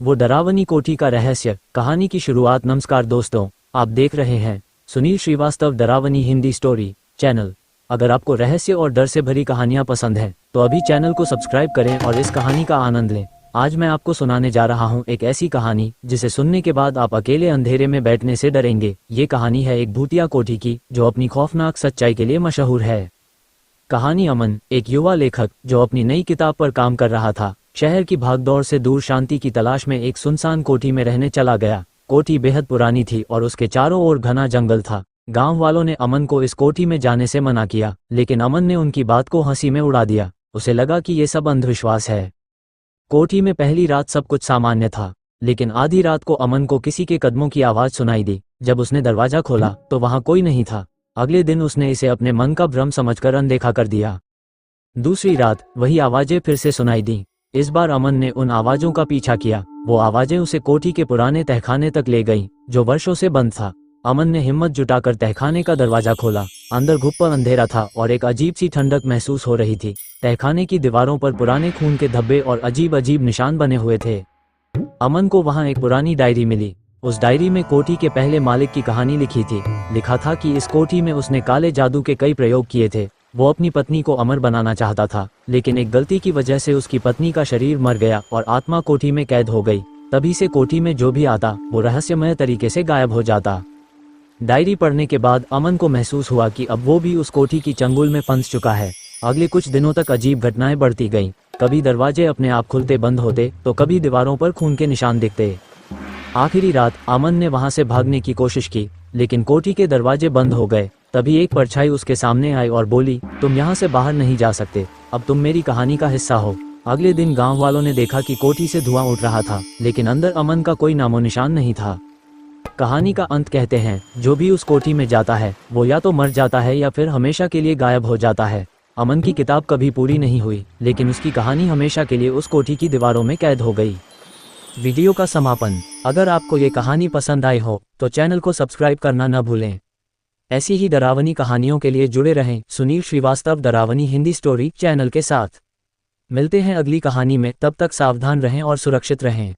वो डरावनी कोठी का रहस्य, कहानी की शुरुआत। नमस्कार दोस्तों, आप देख रहे हैं सुनील श्रीवास्तव डरावनी हिंदी स्टोरी चैनल। अगर आपको रहस्य और डर से भरी कहानियां पसंद हैं तो अभी चैनल को सब्सक्राइब करें और इस कहानी का आनंद लें। आज मैं आपको सुनाने जा रहा हूं एक ऐसी कहानी जिसे सुनने के बाद आप अकेले अंधेरे में बैठने से डरेंगे। ये कहानी है एक भूतिया कोठी की जो अपनी खौफनाक सच्चाई के लिए मशहूर है। कहानी अमन, एक युवा लेखक जो अपनी नई किताब पर काम कर रहा था, शहर की भागदौड़ से दूर शांति की तलाश में एक सुनसान कोठी में रहने चला गया। कोठी बेहद पुरानी थी और उसके चारों ओर घना जंगल था। गांव वालों ने अमन को इस कोठी में जाने से मना किया, लेकिन अमन ने उनकी बात को हंसी में उड़ा दिया। उसे लगा कि ये सब अंधविश्वास है। कोठी में पहली रात सब कुछ सामान्य था, लेकिन आधी रात को अमन को किसी के कदमों की आवाज सुनाई दी। जब उसने दरवाजा खोला तो वहां कोई नहीं था। अगले दिन उसने इसे अपने मन का भ्रम समझकर अनदेखा कर दिया। दूसरी रात वही आवाजें फिर से सुनाई दी। इस बार अमन ने उन आवाजों का पीछा किया। वो आवाजें उसे कोठी के पुराने तहखाने तक ले गईं, जो वर्षों से बंद था। अमन ने हिम्मत जुटाकर तहखाने का दरवाजा खोला। अंदर घुप्पा अंधेरा था और एक अजीब सी ठंडक महसूस हो रही थी। तहखाने की दीवारों पर पुराने खून के धब्बे और अजीब अजीब निशान बने हुए थे। अमन को वहां एक पुरानी डायरी मिली। उस डायरी में कोठी के पहले मालिक की कहानी लिखी थी। लिखा था कि इस कोठी में उसने काले जादू के कई प्रयोग किए थे। वो अपनी पत्नी को अमर बनाना चाहता था, लेकिन एक गलती की वजह से उसकी पत्नी का शरीर मर गया और आत्मा कोठी में कैद हो गई। तभी से कोठी में जो भी आता वो रहस्यमय तरीके से गायब हो जाता। डायरी पढ़ने के बाद अमन को महसूस हुआ कि अब वो भी उस कोठी की चंगुल में फंस चुका है। अगले कुछ दिनों तक अजीब घटनाएं बढ़ती गईं। कभी दरवाजे अपने आप खुलते बंद होते तो कभी दीवारों पर खून के निशान दिखते। आखिरी रात अमन ने वहां से भागने की कोशिश की, लेकिन कोठी के दरवाजे बंद हो गए। तभी एक परछाई उसके सामने आई और बोली, तुम यहाँ से बाहर नहीं जा सकते, अब तुम मेरी कहानी का हिस्सा हो। अगले दिन गांव वालों ने देखा कि कोठी से धुआं उठ रहा था, लेकिन अंदर अमन का कोई नामो निशान नहीं था। कहानी का अंत कहते हैं, जो भी उस कोठी में जाता है वो या तो मर जाता है या फिर हमेशा के लिए गायब हो जाता है। अमन की किताब कभी पूरी नहीं हुई, लेकिन उसकी कहानी हमेशा के लिए उस कोठी की दीवारों में कैद हो गई। वीडियो का समापन। अगर आपको ये कहानी पसंद आई हो तो चैनल को सब्सक्राइब करना न भूलें। ऐसी ही डरावनी कहानियों के लिए जुड़े रहें सुनील श्रीवास्तव डरावनी हिंदी स्टोरी चैनल के साथ। मिलते हैं अगली कहानी में, तब तक सावधान रहें और सुरक्षित रहें।